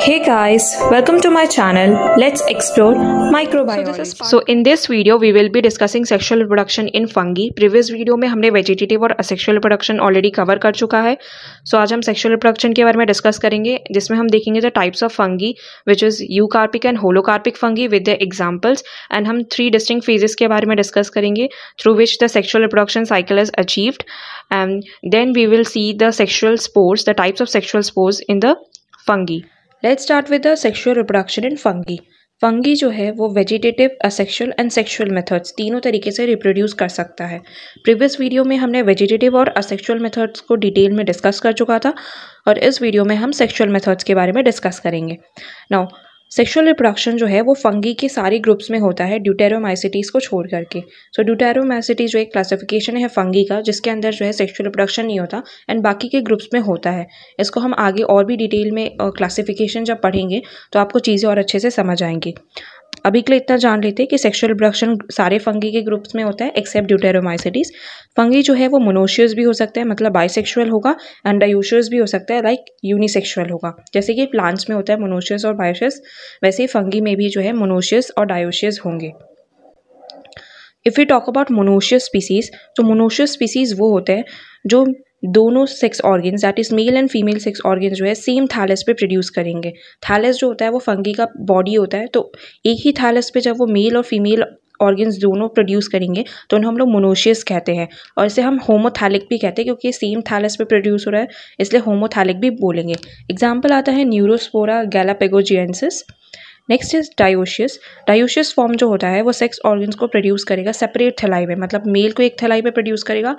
Hey guys, welcome to my channel. Let's explore microbiology. So in this video we will be discussing sexual reproduction in fungi. Previous video में हमने vegetative और asexual reproduction already cover कर चुका है. So आज हम sexual reproduction के बारे में डिस्कस करेंगे, जिसमें हम देखेंगे the types of fungi which is eucarpic and holocarpic fungi with the examples, and हम 3 डिस्टिंक्ट फेजेस के बारे में डिस्कस करेंगे through which the sexual reproduction cycle is achieved, and then we will see the sexual spores, the types of sexual spores in the fungi. Let's start with the sexual reproduction in fungi. Fungi जो है वो vegetative, asexual and sexual methods तीनों तरीके से reproduce कर सकता है. Previous video में हमने वेजिटेटिव और असेक्सुअल मेथड्स को डिटेल में डिस्कस कर चुका था, और इस वीडियो में हम सेक्सुअल मेथड्स के बारे में डिस्कस करेंगे. नाउ सेक्सुअल रिप्रोडक्शन जो है वो फंगी के सारे ग्रुप्स में होता है ड्यूटेरोमाइसिटीज़ को छोड़ करके. सो ड्यूटेरोमाइसिटीज़ जो एक क्लासिफिकेशन है फंगी का, जिसके अंदर जो है सेक्सुअल रिप्रोडक्शन नहीं होता एंड बाकी के ग्रुप्स में होता है. इसको हम आगे और भी डिटेल में क्लासिफिकेशन जब पढ़ेंगे तो आपको चीज़ें और अच्छे से समझ आएंगी. अभी के लिए इतना जान लेते हैं कि सेक्सुअल रिप्रोडक्शन सारे फंगी के ग्रुप्स में होता है एक्सेप्ट ड्यूटेरोमाइसिटीज़. फंगी जो है वो मोनोशियस भी हो सकता है, मतलब बाइसेक्सुअल होगा, एंड डायोशियस भी हो सकता है, लाइक यूनिसेक्सुअल होगा. जैसे कि प्लांट्स में होता है मोनोशियस और बायोशियस, वैसे ही फंगी में भी जो है मोनोशियस और डायोशियस होंगे. If you talk about monoecious species, तो मोनोशियस स्पीसीज़ वो होते हैं जो दोनों sex organs, that is male and female sex organ जो है सेम थैलस पे प्रोड्यूस करेंगे. थैलस जो होता है वो फंगी का बॉडी होता है, तो एक ही थैलस पे जब वो मेल और फीमेल ऑर्गन्स दोनों प्रोड्यूस करेंगे तो उन्हें हम लोग मोनोशियस कहते हैं, और इसे हम होमोथैलिक भी कहते हैं क्योंकि सेम थैलस पे प्रोड्यूस हो रहा है, इसलिए होमोथैलिक भी बोलेंगे. एग्जाम्पल आता है Neurospora galapagoensis. Next is dioecious. Dioecious form जो होता है वो सेक्स ऑर्गन्स को प्रोड्यूस करेगा सेपरेट थैलाई में, मतलब मेल को एक थैलाई पे प्रोड्यूस करेगा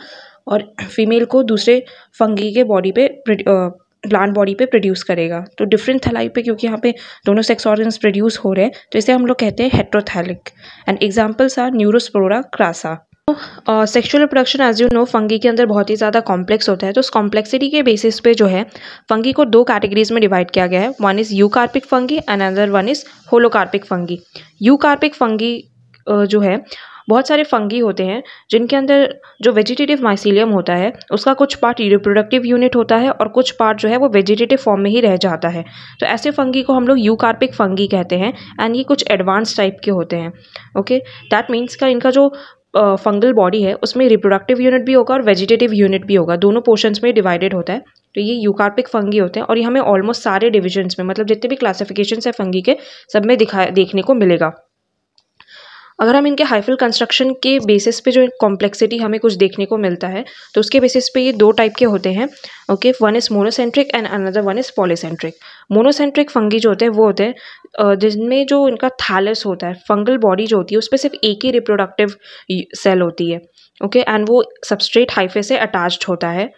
और फीमेल को दूसरे फंगी के बॉडी पे, प्लांट बॉडी पे प्रोड्यूस करेगा. तो डिफरेंट थैलाई पे, क्योंकि यहाँ पे दोनों सेक्स ऑर्गन्स प्रोड्यूस हो रहे हैं, तो इसे हम लोग कहते हैं heterothallic. And examples are Neurospora crassa. Sexual reproduction as you know fungi के अंदर बहुत ही ज़्यादा कॉम्प्लेक्स होता है. तो उस कॉम्प्लेक्सिटी के बेसिस पे जो है फंगी को 2 कैटेगरीज में डिवाइड किया गया है. One is eucarpic fungi and another one is holocarpic fungi. Eucarpic fungi जो है, बहुत सारे फंगी होते हैं जिनके अंदर जो वेजिटेटिव माइसीलियम होता है उसका कुछ पार्ट रिप्रोडक्टिव यूनिट होता है और कुछ पार्ट जो है वो वेजिटेटिव फॉर्म में ही रह जाता है. तो ऐसे फंगी को हम लोग यूकार्पिक फंगी कहते हैं, एंड ये कुछ एडवांस टाइप के होते हैं. ओके, दैट मीन्स का इनका जो फंगल बॉडी है उसमें रिप्रोडक्टिव यूनिट भी होगा और वेजिटेटिव यूनिट भी होगा, दोनों पोर्शंस में डिवाइडेड होता है. तो ये यूकार्पिक फंगी होते हैं, और ये हमें ऑलमोस्ट सारे डिविजन्स में, मतलब जितने भी क्लासिफिकेशंस है फंगी के, सब में देखने को मिलेगा. अगर हम इनके हाइफल कंस्ट्रक्शन के बेसिस पे जो कॉम्प्लेक्सिटी हमें कुछ देखने को मिलता है, तो उसके बेसिस पे ये 2 टाइप के होते हैं. Okay, one is monocentric and another one is polycentric. Monocentric fungi जो होते हैं वो होते हैं जिनमें जो इनका थैलस होता है, फंगल बॉडी जो होती है उस पर सिर्फ एक ही रिप्रोडक्टिव सेल होती है. ओके, एंड वो सबस्ट्रेट हाइफे से अटैच्ड होता है.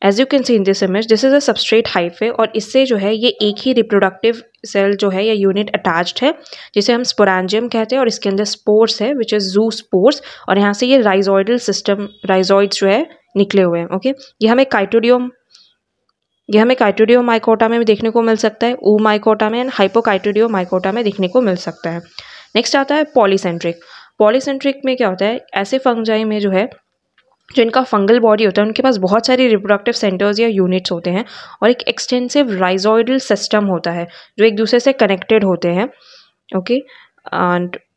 As you can see in this image, this is a substrate hyphae, और इससे जो है ये एक ही रिप्रोडक्टिव सेल जो है या यूनिट अटैच्ड है, जिसे हम स्पोरेंजियम कहते हैं, और इसके अंदर स्पोर्स है विच इज जू स्पोर्स, और यहाँ से ये राइजोइडल सिस्टम, राइजोइड्स जो है निकले हुए हैं. ओके, ये हमें काइटोडियम माइकोटा में देखने को मिल सकता है, ऊ माइकोटा में, एंड हाइपोकाइटोडियम माइकोटा में देखने को मिल सकता है. नेक्स्ट आता है पॉलीसेंट्रिक. पॉलीसेंट्रिक में क्या होता है, ऐसे फंजाई में जो है जो इनका फंगल बॉडी होता है उनके पास बहुत सारे रिप्रोडक्टिव सेंटर्स या यूनिट्स होते हैं, और एक एक्सटेंसिव राइजोइडल सिस्टम होता है जो एक दूसरे से कनेक्टेड होते हैं. ओके,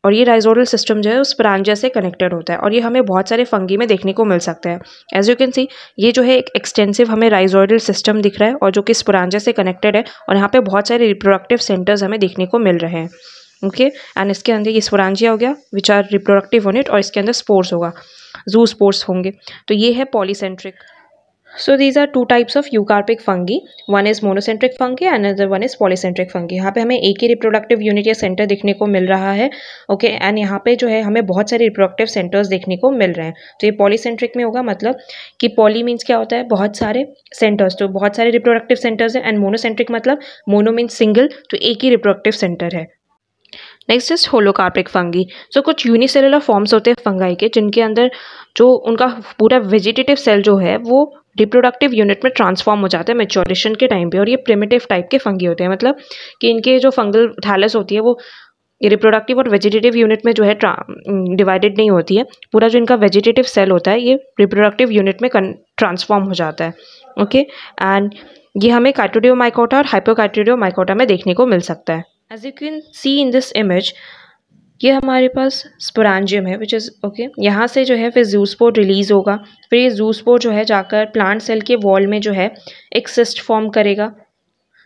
और ये राइजोइडल सिस्टम जो है उस स्पोरेंजिया से कनेक्टेड होता है, और ये हमें बहुत सारे फंगी में देखने को मिल सकता है. एज यू कैन सी, ये जो है एक एक्सटेंसिव हमें राइजोइडल सिस्टम दिख रहा है, और जो कि स्पोरेंजिया से कनेक्टेड है, और यहाँ पे बहुत सारे रिप्रोडक्टिव सेंटर्स हमें देखने को मिल रहे हैं. ओके, एंड इसके अंदर ये स्पोरेंजिया हो गया विच आर रिप्रोडक्टिव यूनिट, और इसके अंदर स्पोर्स होगा, जू स्पोर्स होंगे. तो ये है polycentric. So these are 2 types of eucarpic fungi. One is monocentric fungi and another one is polycentric fungi. यहाँ पे हमें एक ही रिप्रोडक्टिव यूनिट या सेंटर देखने को मिल रहा है. ओके, एंड यहाँ पे जो है हमें बहुत सारे रिप्रोडक्टिव सेंटर्स देखने को मिल रहे हैं. तो ये पॉलीसेंट्रिक में होगा, मतलब कि पॉली मीन्स क्या होता है, बहुत सारे सेंटर्स, तो बहुत सारे रिप्रोडक्टिव सेंटर्स हैं, एंड मोनोसेंट्रिक मतलब मोनो मीन्स सिंगल, तो एक ही रिप्रोडक्टिव सेंटर है. Next is holocarpic fungi. So कुछ यूनिसेलुलर फॉर्म्स होते हैं फंगाई के, जिनके अंदर जो उनका पूरा वेजिटेटिव सेल जो है वो रिप्रोडक्टिव यूनिट में ट्रांसफॉर्म हो जाता है मैच्योरेशन के टाइम पे, और ये प्रिमिटिव टाइप के फंगी होते हैं, मतलब कि इनके जो फंगल थैलस होती है वो रिप्रोडक्टिव और वेजिटेटिव यूनिट में जो है डिवाइडेड नहीं होती है. पूरा जो इनका वेजिटेटिव सेल होता है ये रिप्रोडक्टिव यूनिट में ट्रांसफॉर्म हो जाता है. ओके, एंड ये हमें काइटोडियोमाइकोटा और हाइपोकाइटोडियोमाइकोटा में देखने को मिल सकता है। As you can see in this image, ये हमारे पास स्पोरेंजियम है विच इज़ ओके। यहाँ से जो है फिर ज़ूस्पोर रिलीज़ होगा, फिर ये ज़ूस्पोर जो है जाकर प्लांट सेल के वॉल में जो है एक सिस्ट फॉर्म करेगा,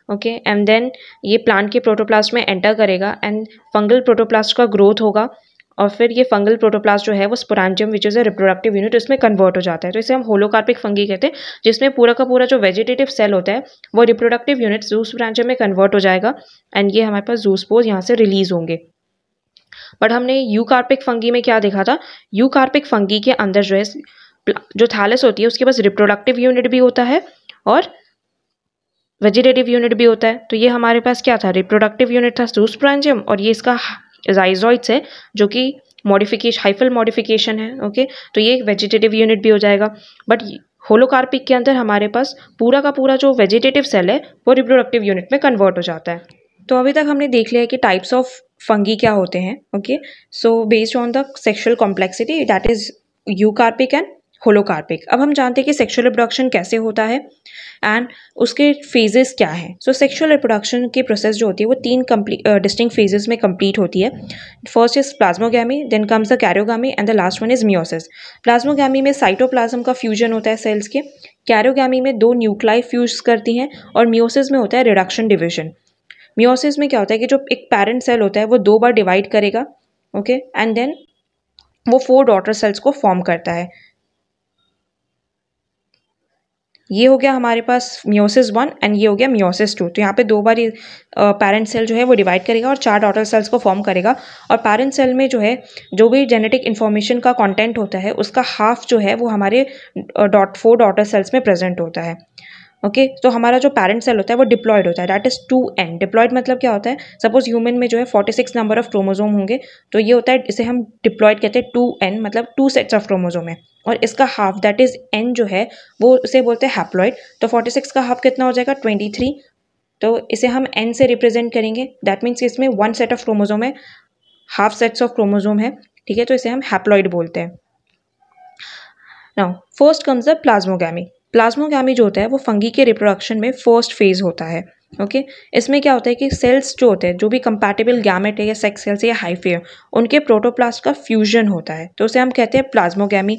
ओके, एंड देन ये प्लांट के प्रोटोप्लास्ट में एंटर करेगा एंड फंगल प्रोटोप्लास्ट का ग्रोथ होगा और फिर ये फंगल प्रोटोप्लास्ट जो है वो sporangium which is a reproductive unit उसमें कन्वर्ट हो जाता है। तो इसे हम होलोकार्पिक फंगी कहते हैं, जिसमें पूरा का पूरा जो वेजिटेटिव सेल होता है वो रिप्रोडक्टिव यूनिट ज़ूस्पोरेंजियम में कन्वर्ट हो जाएगा एंड ये हमारे पास ज़ूस्पोर्स यहाँ से रिलीज़ होंगे। बट हमने यूकार्पिक फंगी में क्या देखा था, यूकार्पिक फंगी के अंदर जो है जो थैलस होती है उसके पास रिप्रोडक्टिव यूनिट भी होता है और वेजिटेटिव यूनिट भी होता है। तो ये हमारे पास क्या था, रिप्रोडक्टिव यूनिट था ज़ूस्पोरेंजियम और ये इसका जाइजॉइड्स है जो कि मॉडिफिकेशन हाइफल मॉडिफिकेशन है, ओके। तो ये वेजिटेटिव यूनिट भी हो जाएगा। बट होलोकार्पिक के अंदर हमारे पास पूरा का पूरा जो वेजिटेटिव सेल है वो रिप्रोडक्टिव यूनिट में कन्वर्ट हो जाता है। तो अभी तक हमने देख लिया है कि टाइप्स ऑफ फंगी क्या होते हैं, okay. So based on the sexual complexity that is eucarpic and holocarpic. अब हम जानते हैं कि सेक्शुअल रिप्रोडक्शन कैसे होता है एंड उसके फेजेस क्या हैं। सो सेक्शुअल रिप्रोडक्शन की प्रोसेस जो होती है वो 3 डिस्टिंक्ट फेजेस में कंप्लीट होती है। First is plasmogamy, then comes the karyogamy and the last one is meiosis. Plasmogamy में साइटोप्लाज्म का फ्यूजन होता है सेल्स के, कैरियोगैमी में 2 न्यूक्लाई फ्यूज करती हैं और मियोसिस में होता है रिडक्शन डिविजन। मियोसिस में क्या होता है कि जो एक पेरेंट सेल होता है वो 2 बार डिवाइड करेगा, ओके, एंड देन वो 4 डॉटर सेल्स को फॉर्म करता है। ये हो गया हमारे पास मियोसिस 1 एंड ये हो गया मियोसिस 2। तो यहाँ पे 2 बार पेरेंट सेल जो है वो डिवाइड करेगा और 4 डॉटर सेल्स को फॉर्म करेगा और पेरेंट सेल में जो है जो भी जेनेटिक इन्फॉर्मेशन का कंटेंट होता है उसका हाफ जो है वो हमारे 4 डॉटर सेल्स में प्रेजेंट होता है, ओके। तो हमारा जो पेरेंट सेल होता है वो डिप्लॉयड होता है, दैट इज 2n। डिप्लॉयड मतलब क्या होता है, सपोज ह्यूमन में जो है 46 नंबर ऑफ क्रोमोजोम होंगे तो ये होता है, इसे हम डिप्लॉयड कहते हैं 2n, मतलब 2 सेट्स ऑफ क्रोमोजोम है और इसका हाफ दैट इज n जो है वो उसे बोलते हैं हैप्लॉयड। तो 46 का हाफ कितना हो जाएगा, 23। तो इसे हम n से रिप्रेजेंट करेंगे, दैट मीन्स इसमें 1 सेट ऑफ क्रोमोजोम है, हाफ सेट्स ऑफ क्रोमोजोम है, ठीक है। तो इसे हम हैप्लॉयड बोलते हैं। Now first comes the plasmogamy. Plasmogamy जो होता है वो फंगी के रिप्रोडक्शन में फर्स्ट फेज होता है, ओके। इसमें क्या होता है कि सेल्स जो होते हैं, जो भी कंपैटिबल गैमेट है या सेक्स सेल्स या हाइफे है, उनके प्रोटोप्लास्ट का फ्यूजन होता है, तो उसे हम कहते हैं प्लाज्मोगैमी।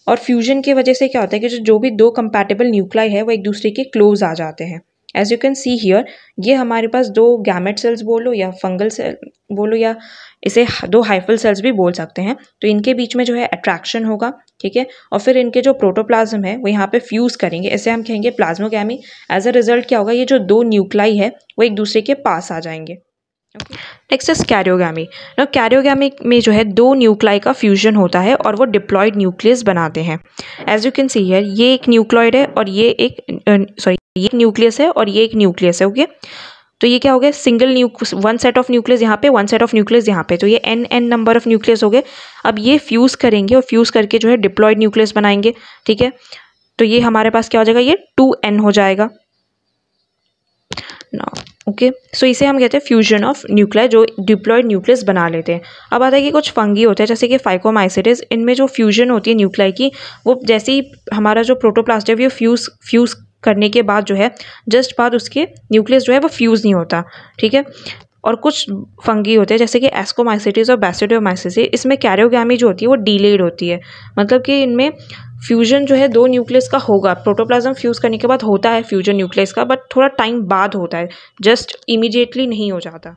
और फ्यूजन की वजह से क्या होता है कि जो भी 2 कंपैटिबल न्यूक्लाई है वो एक दूसरे के क्लोज आ जाते हैं। As you can see here, ये हमारे पास 2 गैमेट सेल्स बोलो या फंगल सेल बोलो या इसे 2 हाइफल सेल्स भी बोल सकते हैं। तो इनके बीच में जो है अट्रैक्शन होगा, ठीक है, और फिर इनके जो प्रोटोप्लाज्म है वो यहाँ पे फ्यूज करेंगे, इसे हम कहेंगे प्लाज्मोगैमी। एज अ रिजल्ट क्या होगा, ये जो 2 न्यूक्लाई है वो एक दूसरे के पास आ जाएंगे। Next is karyogamy. ना कैरियोगैमी में जो है 2 न्यूक्लाई का फ्यूजन होता है और वो डिप्लॉयड न्यूक्लियस बनाते हैं। As you can see here, ये एक न्यूक्लॉयड है और ये एक ये न्यूक्लियस है और ये एक न्यूक्लियस है, ओके। तो ये क्या हो गया, सिंगल 1 सेट ऑफ न्यूक्लियस यहाँ पे, 1 सेट ऑफ न्यूक्लियस यहाँ पे, तो ये n नंबर ऑफ न्यूक्लियस हो गए। अब ये फ्यूज करेंगे और फ्यूज करके जो है डिप्लॉयड न्यूक्लियस बनाएंगे, ठीक है। तो ये हमारे पास क्या हो जाएगा, ये 2n हो जाएगा ना, ओके। सो इसे हम कहते हैं फ्यूजन ऑफ न्यूक्लियर, जो डिप्लॉयड न्यूक्लियस बना लेते हैं। अब आता है कि कुछ फंगी होते हैं जैसे कि फाइकोमाइसिटिस, इनमें जो फ्यूजन होती है न्यूक्लियर की, वो जैसे ही हमारा जो प्रोटोप्लास्ट है वो फ्यूज करने के बाद जो है जस्ट बाद उसके न्यूक्लियस जो है वो फ्यूज़ नहीं होता, ठीक है। और कुछ फंगी होते हैं जैसे कि एस्कोमाइसिटिस और बैसिडियोमाइसिस, इसमें कैरियोगैमी जो होती है वो डिलेड होती है, मतलब कि इनमें फ्यूजन जो है 2 न्यूक्लियस का होगा, प्रोटोप्लाज्म फ्यूज़ करने के बाद होता है फ्यूजन न्यूक्लियस का, बट थोड़ा टाइम बाद होता है, जस्ट इमीडिएटली नहीं हो जाता।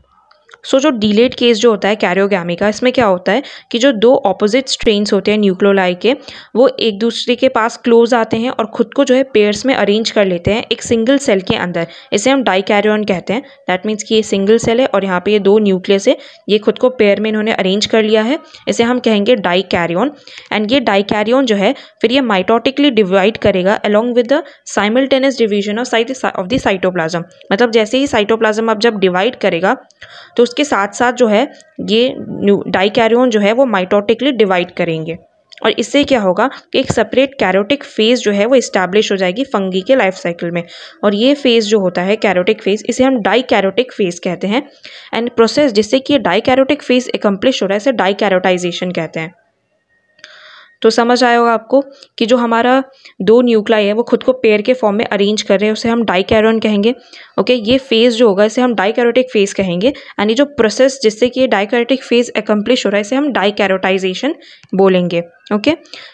सो जो डिलेड केस जो होता है कैरियोगैमी का, इसमें क्या होता है कि जो 2 ऑपोजिट स्ट्रेन्स होते हैं न्यूक्लियोलाई के, वो एक दूसरे के पास क्लोज आते हैं और खुद को जो है पेयर्स में अरेंज कर लेते हैं एक सिंगल सेल के अंदर, इसे हम डाइकैरियन कहते हैं। दैट मीन्स कि ये सिंगल सेल है और यहाँ पे ये 2 न्यूक्लियस है, ये खुद को पेयर में इन्होंने अरेंज कर लिया है, इसे हम कहेंगे डाइकैरियन। एंड ये डाइकैरियन जो है फिर ये माइटोटिकली डिवाइड करेगा along with the simultaneous division of the cytoplasm. मतलब जैसे ही साइटोप्लाज्म अब जब डिवाइड करेगा तो उसके साथ साथ जो है ये डाइकैरियन जो है वो माइटोटिकली डिवाइड करेंगे और इससे क्या होगा कि एक सेपरेट कैरोटिक फेज जो है वो इस्टेब्लिश हो जाएगी फंगी के लाइफ साइकिल में। और ये फेज जो होता है कैरोटिक फेज, इसे हम डाइकैरोटिक फेज कहते हैं। एंड प्रोसेस जिससे कि डाइकैरोटिक फेज एकम्प्लिश हो रहा है इसे डाइकैरोटाइजेशन कहते हैं। तो समझ आया होगा आपको कि जो हमारा दो न्यूक्लाई है वो खुद को पेयर के फॉर्म में अरेंज कर रहे हैं, उसे हम डाइकैरियन कहेंगे। ओके, ये फेज जो होगा इसे हम डाइकैरियोटिक फेज कहेंगे। एंड ये जो प्रोसेस जिससे कि ये डाइकैरियोटिक फेज एकम्प्लिश हो रहा है इसे हम डाइकैरियोटाइजेशन बोलेंगे। ओके,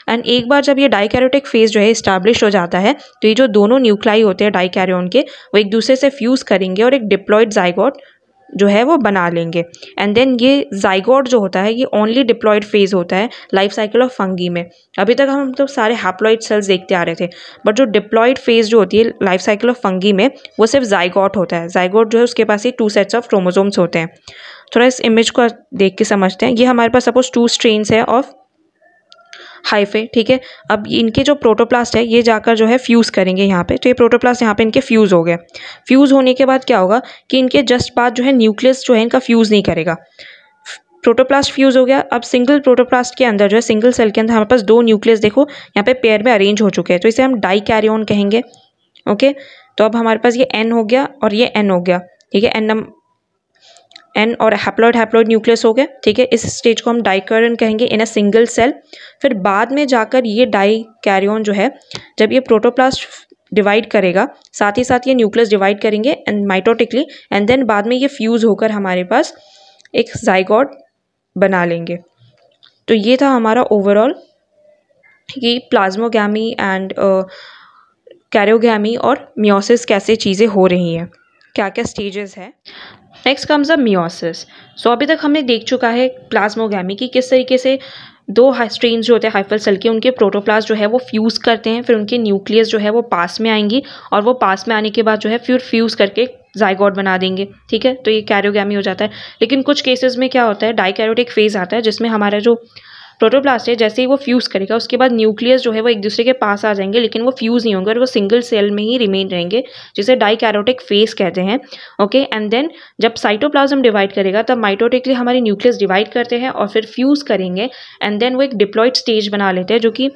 एंड एक बार जब ये डाइकैरियोटिक फेज जो है इस्टेब्लिश हो जाता है तो ये जो दोनों न्यूक्लाई होते हैं डाइकैरियन के वो एक दूसरे से फ्यूज करेंगे और एक डिप्लॉयड जाइगोट जो है वो बना लेंगे। एंड देन ये जाइगोट जो होता है ये ओनली डिप्लॉयड फेज होता है लाइफ साइकिल ऑफ फंगी में। अभी तक हम तो सारे हैप्लॉइड सेल्स देखते आ रहे थे, बट जो डिप्लॉयड फेज जो होती है लाइफ साइकिल ऑफ फंगी में वो सिर्फ जाइगोट होता है। जाइगोट जो है उसके पास ही 2 सेट्स ऑफ क्रोमोसोम्स होते हैं। थोड़ा इस इमेज को देख के समझते हैं। ये हमारे पास सपोज 2 स्ट्रेन्स है ऑफ हाइफे, ठीक है। अब इनके जो प्रोटोप्लास्ट है ये जाकर जो है फ्यूज़ करेंगे यहाँ पे, तो ये प्रोटोप्लास्ट यहाँ पे इनके फ्यूज़ हो गए। फ्यूज़ होने के बाद क्या होगा कि इनके जस्ट बाद जो है न्यूक्लियस जो है इनका फ्यूज़ नहीं करेगा। प्रोटोप्लास्ट फ्यूज़ हो गया। अब सिंगल प्रोटोप्लास्ट के अंदर जो है सिंगल सेल के अंदर हमारे पास 2 न्यूक्लियस देखो यहाँ पे पेयर में अरेंज हो चुके हैं, तो इसे हम डाइकैरियन कहेंगे। ओके, तो अब हमारे पास ये N हो गया और ये N हो गया, ठीक है। N और हैप्लॉइड न्यूक्लियस हो गए, ठीक है। इस स्टेज को हम डाइकैरियन कहेंगे इन अ सिंगल सेल। फिर बाद में जाकर ये डाइकैरियन जो है जब ये प्रोटोप्लास्ट डिवाइड करेगा साथ ही साथ ये न्यूक्लियस डिवाइड करेंगे एंड माइटोटिकली, एंड देन बाद में ये फ्यूज़ होकर हमारे पास एक जाइगोट बना लेंगे। तो ये था हमारा ओवरऑल ये प्लाज्मोगैमी एंड कैरियोगैमी और मियोसिस कैसे चीज़ें हो रही हैं, क्या क्या स्टेजेस है। Next comes the meiosis. So अभी तक हमने देख चुका है प्लाज्मोगैमी की किस तरीके से 2 स्ट्रेन्स जो होते हैं हाइफल सेल के उनके प्रोटोप्लास्ट जो है वो फ्यूज़ करते हैं, फिर उनके न्यूक्लियस जो है वो पास में आएंगी और वो पास में आने के बाद जो है फिर फ्यूज़ करके जाइगोट बना देंगे, ठीक है। तो ये कैरियोगैमी हो जाता है। लेकिन कुछ केसेस में क्या होता है डाइकैरियोटिक फेज आता है जिसमें हमारा जो प्रोटोप्लास्ट है जैसे ही वो फ्यूज़ करेगा उसके बाद न्यूक्लियस जो है वो एक दूसरे के पास आ जाएंगे, लेकिन वो फ्यूज़ नहीं होंगे और वो सिंगल सेल में ही रिमेन रहेंगे, जिसे डाइकैरियोटिक फेज कहते हैं। ओके, एंड देन जब साइटोप्लाज्म डिवाइड करेगा तब माइटोटिकली हमारे न्यूक्लियस डिवाइड करते हैं और फिर फ्यूज़ करेंगे एंड देन वो एक डिप्लॉयड स्टेज बना लेते हैं जो कि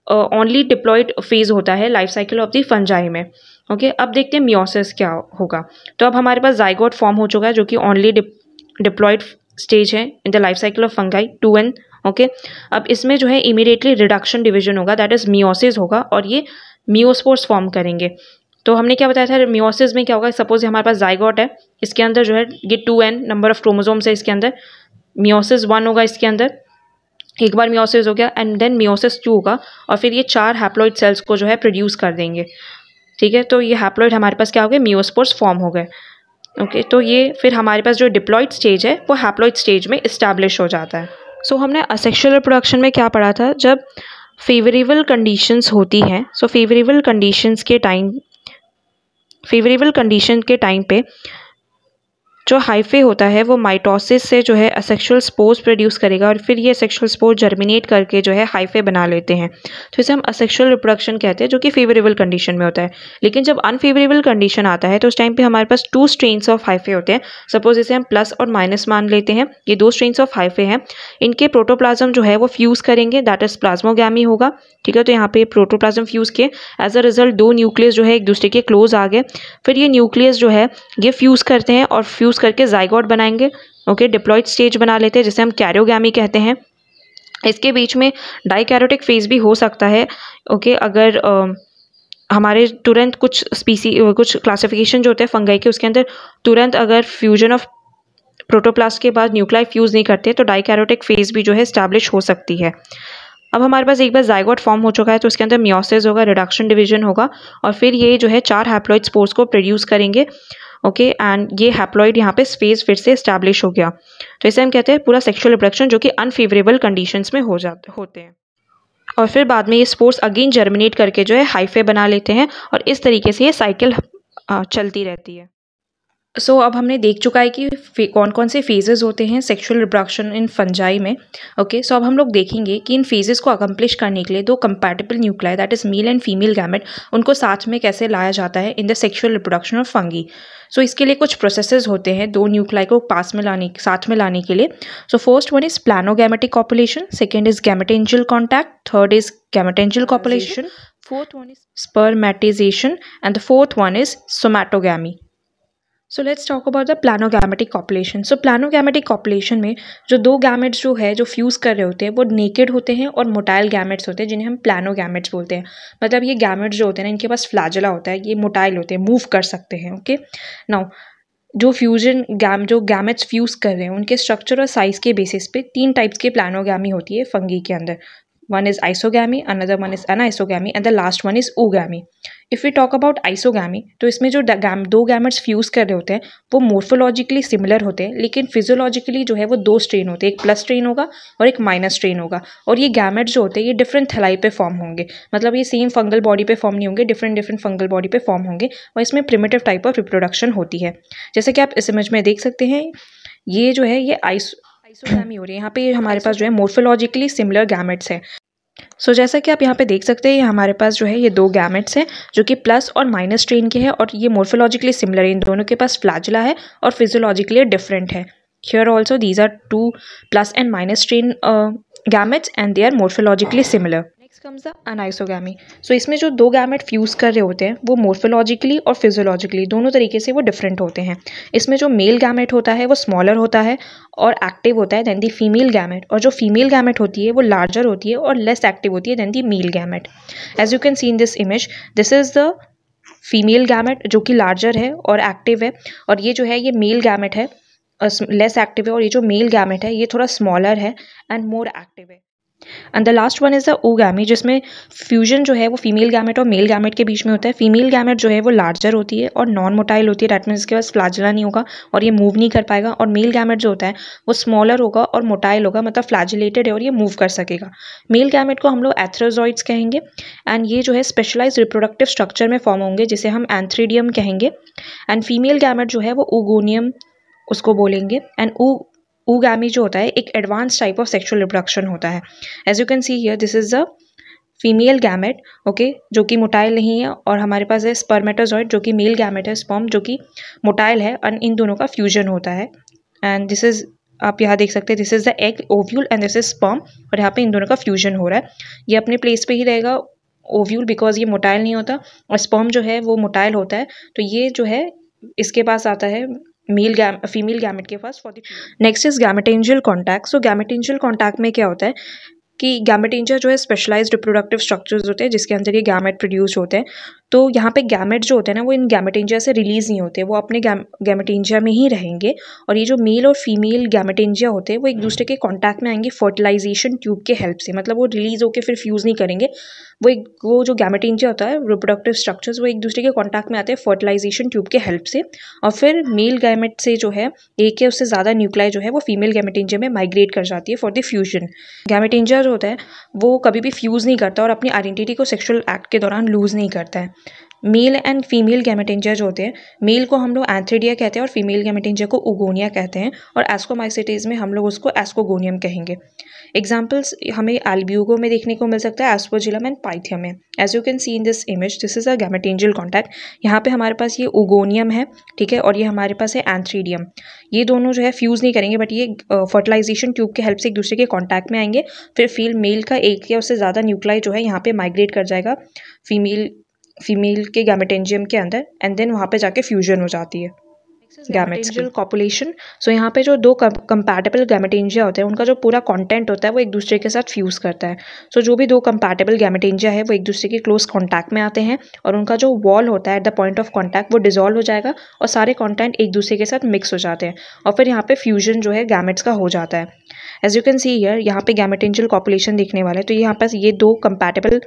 ओनली डिप्लॉयड फेज होता है life cycle of the fungi में। ओके, अब देखते हैं मियोसिस क्या होगा। तो अब हमारे पास जाइगोट फॉर्म हो चुका है जो कि ओनली डिप्लॉयड स्टेज है in the life cycle of fungi 2N। Okay, अब इसमें जो है इमीडिएटली रिडक्शन डिवीजन होगा, दैट इज मियोसिस होगा और ये मियोस्पोर्स फॉर्म करेंगे। तो हमने क्या बताया था मियोसिस में क्या होगा, सपोज हमारे पास जाइगोट है, इसके अंदर जो है ये 2N नंबर ऑफ क्रोमोसोम्स है, इसके अंदर मियोसिस 1 होगा, इसके अंदर एक बार मियोसिस हो गया एंड देन मियोसिस 2 होगा और फिर ये 4 हैप्लॉइड सेल्स को जो है प्रोड्यूस कर देंगे, ठीक है। तो ये हैप्लॉइड हमारे पास क्या हो गए मियोस्पोर्स फॉर्म हो गए। ओके, तो ये फिर हमारे पास जो डिप्लॉयड स्टेज है वो हैप्लॉइड स्टेज में इस्टेब्लिश हो जाता है। सो हमने असेक्सुअल रिप्रोडक्शन में क्या पढ़ा था, जब फेवरेबल कंडीशंस होती हैं, सो फेवरेबल कंडीशन के टाइम पे जो हाइफे होता है वो माइटोसिस से जो है असेक्सुअल स्पोर्स प्रोड्यूस करेगा और फिर ये असेक्सुअल स्पोर जर्मिनेट करके जो है हाइफे बना लेते हैं। तो इसे हम असेक्सुअल रिप्रोडक्शन कहते हैं जो कि फेवरेबल कंडीशन में होता है। लेकिन जब अनफेवरेबल कंडीशन आता है तो उस टाइम पे हमारे पास 2 स्ट्रेन्स ऑफ हाइफे होते हैं। सपोज इसे हम प्लस और माइनस मान लेते हैं, ये 2 स्ट्रेन्स ऑफ हाइफे हैं, इनके प्रोटोप्लाज्म जो है वो फ्यूज़ करेंगे, दैट इज प्लाज्मोगैमी होगा, ठीक है। तो यहाँ पे प्रोटोप्लाज्म फ्यूज़ किए, एज अ रिजल्ट 2 न्यूक्लियस जो है एक दूसरे के क्लोज आ गए। फिर ये न्यूक्लियस जो है ये फ्यूज़ करते हैं और फ्यूज़ करके जाइगोट बनाएंगे। ओके, डिप्लॉयड स्टेज बना लेते हैं जिसे हम कैरियोगैमी कहते हैं। इसके बीच में डाइकैरियोटिक फेज भी हो सकता है। ओके, अगर हमारे तुरंत कुछ क्लासिफिकेशन जो होते हैं फंगाई के उसके अंदर तुरंत अगर फ्यूजन ऑफ प्रोटोप्लास्ट के बाद न्यूक्लाई फ्यूज़ नहीं करते तो डाइकैरियोटिक फेज भी जो है एस्टैब्लिश हो सकती है। अब हमारे पास एक बार जाइगोट फॉर्म हो चुका है तो उसके अंदर मियोसिस होगा, रिडक्शन डिवीजन होगा और फिर ये जो है 4 हैप्लॉइड स्पोर्स को प्रोड्यूस करेंगे। ओके, एंड ये हैप्लॉइड यहाँ पे स्पेस फिर से एस्टैब्लिश हो गया। तो इसे हम कहते हैं पूरा सेक्सुअल रिप्रोडक्शन जो कि अनफेवरेबल कंडीशंस में होते हैं और फिर बाद में ये स्पोर्स अगेन जर्मिनेट करके जो है हाइफे बना लेते हैं और इस तरीके से ये साइकिल चलती रहती है। सो अब हमने देख चुका है कि कौन कौन से फेजेस होते हैं सेक्सुअल रिप्रोडक्शन इन फंजाई में। ओके, सो अब हम लोग देखेंगे कि इन फेजेस को अकम्प्लिश करने के लिए 2 compatible nuclei that is male and female gamete उनको साथ में कैसे लाया जाता है in the sexual reproduction of fungi. So इसके लिए कुछ प्रोसेसेस होते हैं 2 न्यूक्लाई को साथ में लाने के लिए। So first one is planogametic copulation, second is gametangial contact, third is gametangial copulation, fourth one is spermatization and the fourth one is somatogamy. So let's talk about the planogametic copulation. So planogametic copulation में जो दो gametes जो है जो fuse कर रहे होते हैं वो नेकेड होते हैं और मोटाइल गैमेट्स होते हैं जिन्हें हम प्लानोगैमेट्स बोलते हैं। मतलब ये गैमेट्स जो होते हैं ना, इनके पास फ्लैजेला होता है, ये मोटाइल होते हैं, मूव कर सकते हैं। ओके, नाउ जो गैमेट्स फ्यूज़ कर रहे हैं उनके स्ट्रक्चर और साइज़ के बेसिस पे 3 टाइप्स के प्लानोगैमी होती है फंगी के अंदर। One is isogamy, another one is anisogamy, and the last one is oogamy. If we talk about isogamy, तो इसमें जो दो गैमेट्स फ्यूज़ कर रहे होते हैं वो मोर्फोलॉजिकली सिमिलर होते हैं, लेकिन फिजियोलॉजिकली जो है वो 2 स्ट्रेन होते हैं, एक प्लस स्ट्रेन होगा और एक माइनस स्ट्रेन होगा। और ये गैमेट्स जो होते हैं ये डिफरेंट थैलाई पे फॉर्म होंगे, मतलब ये सेम फंगल बॉडी पे फॉर्म नहीं होंगे, डिफरेंट फंगल बॉडी पे फॉर्म होंगे और इसमें प्रिमिटिव टाइप ऑफ रिप्रोडक्शन होती है। जैसे कि आप इस इमेज में देख सकते हैं, ये जो है ये आइसोगैमी हो रही है। यहाँ पे हमारे पास जो है मोर्फोलॉजिकली सिमिलर गैमेट्स है। सो जैसा कि आप यहाँ पे देख सकते हैं, हमारे पास जो है ये 2 गैमेट्स हैं जो कि प्लस और माइनस स्ट्रेन के हैं और ये मोर्फोलॉजिकली सिमिलर है। इन दोनों के पास फ्लैजेला है और फिजियोलॉजिकली डिफरेंट है। Here also these are 2 plus and minus strain gametes and they are morphologically similar. Next comes the anisogamy. So इसमें जो 2 गैमेट फ्यूज़ कर रहे होते हैं वो मोर्फोलॉजिकली और फिजियोलॉजिकली दोनों तरीके से वो डिफरेंट होते हैं। इसमें जो मेल गैमेट होता है वो स्मॉलर होता है और एक्टिव होता है देन दी फीमेल गैमेट, और जो फीमेल गैमेट होती है वो लार्जर होती है और लेस एक्टिव होती है then the male gamete. As you can see in this image, this is the female gamete जो कि लार्जर है और एक्टिव है, और ये जो है ये मेल गैमेट है, लेस एक्टिव है, और ये जो मेल गैमेट है ये थोड़ा स्मॉलर है एंड मोर एक्टिव है। And the last one is the ओगैमी, जिसमें फ्यूजन जो है वो फीमेल गैमेट और मेल गैमेट के बीच में होता है। फीमेल गैमेट जो है वो लार्जर होती है और नॉन मोटाइल होती है, डैट मीन्स इसके पास फ्लैजेला नहीं होगा और ये मूव नहीं कर पाएगा। और मेल गैमेट जो होता है वो स्मॉलर होगा और मोटाइल होगा, मतलब फ्लैजिलेटेड है और ये मूव कर सकेगा। मेल गैमेट को हम लोग एथ्रोजॉइड्स कहेंगे एंड ये जो है स्पेशलाइज रिप्रोडक्टिव स्ट्रक्चर में फॉर्म होंगे जिसे हम एंथ्रीडियम कहेंगे। एंड फीमेल गैमेट जो है वो ओगोनियम उसको बोलेंगे। एंड ओगैमी जो होता है एक advance type of sexual reproduction होता है। As you can see here, this is the female gamete, okay, जो कि मोटाइल नहीं है, और हमारे पास है स्पर्मेटोजॉइड जो कि मेल गैमेट है, स्पर्म जो कि मोटाइल है, और इन दोनों का फ्यूजन होता है। एंड दिस इज, आप यहाँ देख सकते हैं, this is the egg ovule and this is sperm, और यहाँ पे इन दोनों का फ्यूजन हो रहा है। ये अपने प्लेस पे ही रहेगा ओव्यूल, बिकॉज ये मोटाइल नहीं होता, और स्पर्म जो है वो मोटाइल होता है, तो ये जो है इसके पास आता है फीमेल गैमेट के पास for the. Next is gametangial contact. So gametangial contact में क्या होता है कि गैमेटेंजिया जो है स्पेशलाइज्ड रिप्रोडक्टिव स्ट्रक्चर्स होते हैं जिसके अंदर ये गैमेट प्रोड्यूस होते हैं। तो यहाँ पे गैमेट जो होते हैं ना वो इन गैमेटेंजिया से रिलीज नहीं होते, वो अपने गैमेटेंजिया में ही रहेंगे, और ये जो मेल और फीमेल गैमेटेंजिया होते हैं वो एक दूसरे के कॉन्टैक्ट में आएंगे फर्टिलाइजेशन ट्यूब के हेल्प से, मतलब वो रिलीज होकर फिर फ्यूज़ नहीं करेंगे। वो जो गैमेटेंजिया होता है रिप्रोडक्टिव स्ट्रक्चर्स वो एक दूसरे के कॉन्टैक्ट में आते हैं फर्टिलाइजेशन ट्यूब के हेल्प से, और फिर मेल गैमेट से जो है एक या उससे ज़्यादा न्यूक्लाई जो है वो फीमेल गैमेटेंजिया में माइग्रेट कर जाती है फॉर द फ्यूजन। गैमेटेंजिया जो होता है वो कभी भी फ्यूज़ नहीं करता और अपनी आइडेंटिटी को सेक्सुअल एक्ट के दौरान लूज़ नहीं करता है। मेल एंड फीमेल गैमेटेंजिया जो होते हैं, मेल को हम लोग एंथ्रीडिया कहते हैं और फीमेल गैमेटेंजिया को ओगोनिया कहते हैं, और एस्कोमाइसेटेज में हम लोग उसको एस्कोगोनियम कहेंगे। एग्जाम्पल्स हमें एल्ब्यूगो में देखने को मिल सकता है, एस्परजिलम एंड पाइथियम में। As you can see in this image, this is a gametangial contact. यहाँ पे हमारे पास ये ओगोनियम है, ठीक है, और ये हमारे पास है एंथ्रीडियम। ये दोनों जो है फ्यूज़ नहीं करेंगे, बट ये फर्टिलाइजेशन ट्यूब के हेल्प से एक दूसरे के कॉन्टैक्ट में आएंगे। फिर मेल का एक या उससे ज़्यादा न्यूक्लाई जो है यहाँ पे माइग्रेट कर जाएगा फीमेल के गैमेटेंजियम के अंदर, एंड देन वहाँ पे जाके फ्यूजन हो जाती है गैमेटेंजियल कॉपुलेशन। सो यहाँ पे जो दो कंपैटिबल गैमेटेंजिया होते हैं उनका जो पूरा कंटेंट होता है वो एक दूसरे के साथ फ्यूज़ करता है। सो जो भी दो कंपैटिबल गैमेटेंजिया है वो एक दूसरे के क्लोज कॉन्टैक्ट में आते हैं, और उनका जो वॉल होता है at the point of contact वो डिजॉल्व हो जाएगा और सारे कॉन्टेंट एक दूसरे के साथ मिक्स हो जाते हैं, और फिर यहाँ पे फ्यूजन जो है गैमेट्स का हो जाता है। As you can see here, यहाँ पे गैमेटेंजियल कॉपुलेशन देखने वाला है, तो यहाँ पास ये दो कंपैटिबल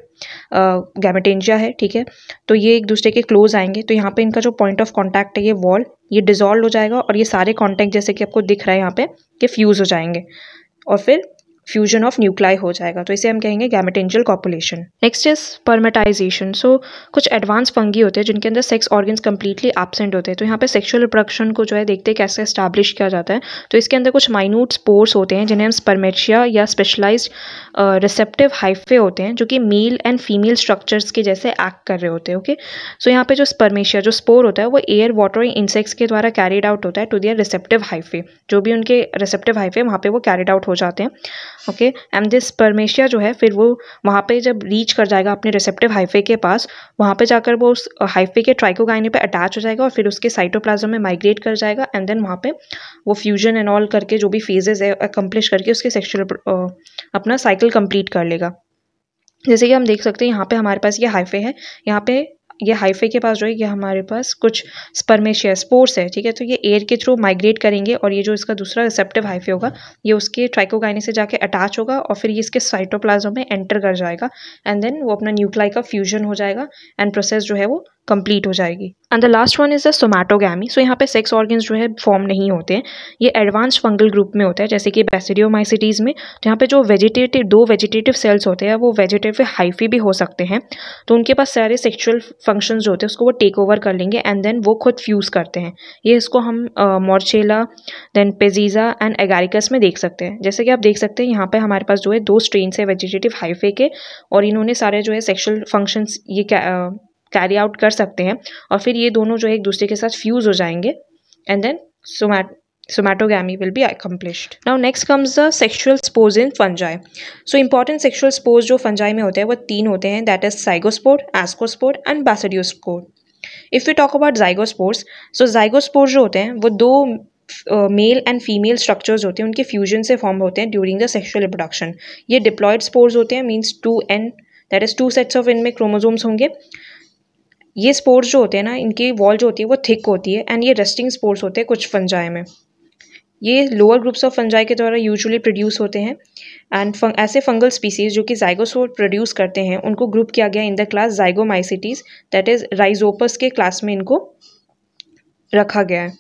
गैमेटेंजिया है, ठीक है, तो ये एक दूसरे के क्लोज आएंगे, तो यहाँ पे इनका जो पॉइंट ऑफ कॉन्टैक्ट है ये वॉल, ये डिजॉल्व हो जाएगा और ये सारे कॉन्टैक्ट जैसे कि आपको दिख रहा है यहाँ पे कि फ्यूज़ हो जाएंगे और फिर फ्यूजन ऑफ न्यूक्लाई हो जाएगा, तो इसे हम कहेंगे gametangial copulation. Next is spermatization. So कुछ एडवांस फंगी होते हैं जिनके अंदर सेक्स ऑर्गन्स कंप्लीटली एब्सेंट होते हैं, तो यहाँ पे सेक्सुअल रिप्रोडक्शन को जो है देखते हैं कैसे एस्टैब्लिश किया जाता है। तो इसके अंदर कुछ माइन्यूट स्पोर्स होते हैं जिन्हें हम स्पर्मेशिया या स्पेशलाइज्ड रिसेप्टिव हाइफे होते हैं जो कि मेल एंड फीमेल स्ट्रक्चर्स के जैसे एक्ट कर रहे होते हैं। ओके, सो यहाँ पे जो स्पर्मेशिया जो स्पोर होता है वो एयर वाटर और इंसेक्ट्स के द्वारा कैरिड आउट होता है टू दियर रिसेप्टिव हाइफे, जो भी उनके रिसेप्टिव हाइफे वहाँ पे वो कैरिड आउट हो जाते हैं। ओके, एंड दिस स्पर्मेशिया जो है फिर वो वहाँ पे जब रीच कर जाएगा अपने रिसेप्टिव हाइफे के पास, वहाँ पे जाकर वो उस हाइफे के ट्राइकोगाइने पे अटैच हो जाएगा और फिर उसके साइटोप्लाज्म में माइग्रेट कर जाएगा एंड देन वहाँ पे वो फ्यूजन एंड ऑल करके जो भी फेजेस है अकम्प्लिश करके उसके सेक्शुअल अपना साइकिल कंप्लीट कर लेगा। जैसे कि हम देख सकते हैं यहाँ पे हमारे पास ये हाइफे है, यहाँ पे ये हाइफे के पास जो है ये हमारे पास कुछ स्पर्मेशिया स्पोर्स है, ठीक है। तो ये एयर के थ्रू माइग्रेट करेंगे और ये जो इसका दूसरा रिसेप्टिव हाइफे होगा ये उसके ट्राइकोगाइने से जाके अटैच होगा और फिर ये इसके साइटोप्लाज्म में एंटर कर जाएगा एंड देन वो अपना न्यूक्लाई का फ्यूजन हो जाएगा एंड प्रोसेस जो है वो कंप्लीट हो जाएगी। And the last one is the somatogamy. So यहाँ पे सेक्स ऑर्गन्स जो है फॉर्म नहीं होते हैं, ये एडवांस फंगल ग्रुप में होता है जैसे कि बैसिडियोमाइसिटीज में। तो यहाँ पे जो दो वेजिटेटिव सेल्स होते हैं वो वेजिटेटिव हाइफी भी हो सकते हैं, तो उनके पास सारे सेक्सुअल फंक्शंस जो होते हैं उसको वो टेक ओवर कर लेंगे एंड देन वो खुद फ्यूज करते हैं। ये इसको हम मॉर्चेला देन पेजीजा एंड एगारिकस में देख सकते हैं। जैसे कि आप देख सकते हैं यहाँ पे हमारे पास जो है 2 स्ट्रेन्स है वेजिटेटिव हाइफे के और इन्होंने सारे जो है सेक्सुअल फंक्शंस ये कैरी आउट कर सकते हैं और फिर ये दोनों जो है एक दूसरे के साथ फ्यूज हो जाएंगे and then somatogamy will be accomplished. Now next comes the sexual spores in fungi. So important sexual spores जो fungi में होते हैं वो 3 होते हैं, that is zygospore, ascospore and basidiospore. If we talk about zygospores, so zygospores जो होते हैं वो 2 मेल एंड फीमेल स्ट्रक्चर्स होते हैं, उनके फ्यूजन से फॉर्म होते हैं ड्यूरिंग द सेक्सुअल रिप्रोडक्शन। ये डिप्लॉयड स्पोर्स होते हैं, means 2n, that is 2 sets of इनमें क्रोमोसोम्स होंगे। ये स्पोर्स जो होते हैं ना इनकी वॉल जो होती है वो थिक होती है एंड ये रेस्टिंग स्पोर्स होते हैं कुछ फंजाई में। ये लोअर ग्रुप्स ऑफ फंजाई के द्वारा यूजुअली प्रोड्यूस होते हैं एंड ऐसे फंगल स्पीसीज जो कि जाइगोस्पोर प्रोड्यूस करते हैं उनको ग्रुप किया गया in the class zygomycetes, that is rhizopus के क्लास में इनको रखा गया है।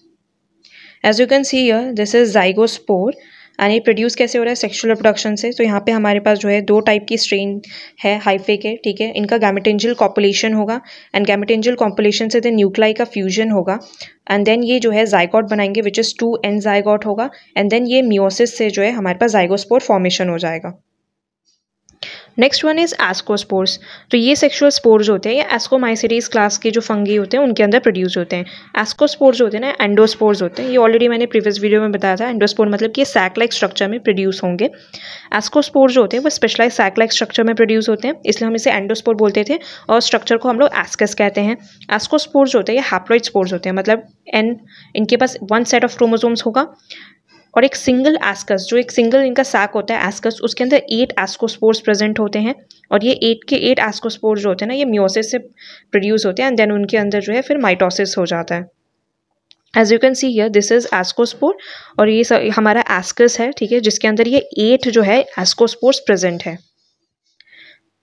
As you can see here this is zygospore and ये प्रोड्यूस कैसे हो रहा है सेक्सुअल रिप्रोडक्शन से। तो यहाँ पे हमारे पास जो है 2 टाइप की स्ट्रेन है हाइफे के, ठीक है। इनका गैमेटेंजियल कॉपुलेशन होगा एंड गैमेटेंजियल कॉपुलेशन से देन न्यूक्लाई का फ्यूजन होगा एंड देन ये जो है जाइगोट बनाएंगे विच इज़ 2n जाइगोट होगा एंड देन ये मियोसिस से जो है हमारे पास जाइगोस्पोर फॉर्मेशन हो जाएगा। Next one is ascospores. तो ये सेक्सुअल स्पोर्स होते हैं, ये एस्कोमाइसिटीज क्लास के जो फंगी होते हैं उनके अंदर प्रोड्यूस होते हैं। एस्कोस्पोर्स होते हैं ना एंडोस्पोर्स होते हैं, ये ऑलरेडी मैंने प्रीवियस वीडियो में बताया था। एंडोस्पोर मतलब कि ये सैक लाइक स्ट्रक्चर में प्रोड्यूस होंगे। एस्कोस्पोर्स जो होते हैं वो स्पेशलाइज सैक लाइक स्ट्रक्चर में प्रोड्यूस होते हैं, इसलिए हम इसे एंडोस्पोर बोलते थे और स्ट्रक्चर को हम लोग एस्कस कहते हैं। एस्कोस्पोर्स जो होते हैं ये हैप्लॉइड स्पोर्स होते हैं, मतलब इनके पास 1 सेट ऑफ क्रोमोसोम्स होगा और एक सिंगल एस्कस, जो एक सिंगल इनका सैक होता है एस्कस, उसके अंदर 8 एस्कोस्पोर्स प्रेजेंट होते हैं और ये 8 के 8 एस्कोस्पोर्स जो होते हैं ना ये मियोसिस से प्रोड्यूस होते हैं एंड देन उनके अंदर जो है फिर माइटोसिस हो जाता है। As you can see here this is ascospore और ये हमारा एस्कस है, ठीक है, जिसके अंदर ये 8 जो है एस्कोस्पोर्स प्रेजेंट है।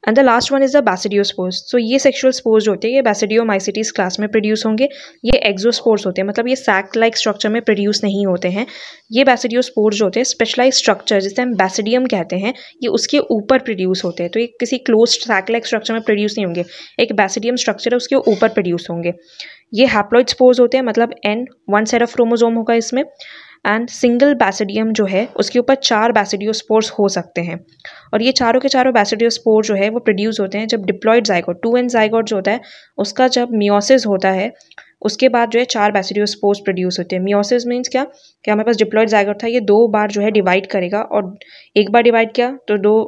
And the last one is the basidiospores. So ये सेक्सुअल स्पोर्स जो होते हैं ये बैसिडियोमाइसिटीज क्लास में प्रोड्यूस होंगे। ये एक्सोस्पोर्स होते हैं, मतलब ये सैक लाइक स्ट्रक्चर में प्रोड्यूस नहीं होते हैं। ये बैसिडियोस्पोर्स जो होते हैं स्पेशलाइज स्ट्रक्चर जिसे हम बैसिडियम कहते हैं ये उसके ऊपर प्रोड्यूस होते हैं, तो ये किसी क्लोज सैक लाइक स्ट्रक्चर में प्रोड्यूस नहीं होंगे, एक बैसिडियम स्ट्रक्चर है उसके ऊपर प्रोड्यूस होंगे। ये हैप्लॉइड स्पोर्स होते हैं, मतलब n 1 सेट ऑफ क्रोमोसोम होगा इसमें एंड सिंगल बैसिडियम जो है उसके ऊपर 4 बैसिडियोस्पोर्स हो सकते हैं और ये चारों के चारों बैसिडियोस्पोर जो है वो प्रोड्यूस होते हैं जब डिप्लॉयड जाइगोट 2n जाइगोट जो होता है उसका जब मियोसिस होता है उसके बाद जो है 4 बैसिडियोस्पोर्स प्रोड्यूस होते हैं। मियोसिस मीन्स क्या कि हमारे पास डिप्लॉयड जाइगोट था, ये 2 बार जो है डिवाइड करेगा और एक बार डिवाइड किया तो 2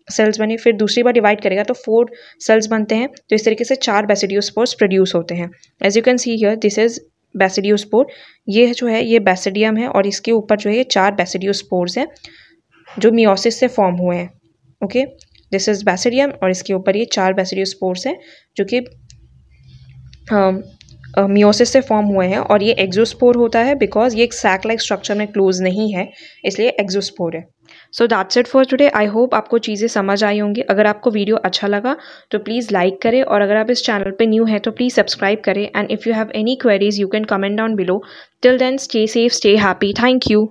सेल्स बने, फिर दूसरी बार डिवाइड करेगा तो 4 सेल्स बनते हैं, तो इस तरीके से 4 बैसिडियोस्पोर्स प्रोड्यूस होते हैं। As you can see here this is basidiospore, ये जो है ये बैसिडियम है और इसके ऊपर जो है ये 4 बैसिडियोस्पोर्स हैं जो मियोसिस से फॉर्म हुए हैं। ओके, दिस इज बैसिडियम और इसके ऊपर ये 4 बैसिडियोस्पोर्स हैं जो कि मियोसिस से फॉर्म हुए हैं और ये एक्सोस्पोर होता है बिकॉज ये एक सैक लाइक स्ट्रक्चर में क्लोज नहीं है, इसलिए एक्सोस्पोर है। So that's it for today. I hope आपको चीज़ें समझ आई होंगी। अगर आपको वीडियो अच्छा लगा तो प्लीज़ लाइक करें और अगर आप इस चैनल पे न्यू हैं तो प्लीज़ सब्सक्राइब करें and if you have any queries you can comment down below. Till then stay safe, stay happy, thank you.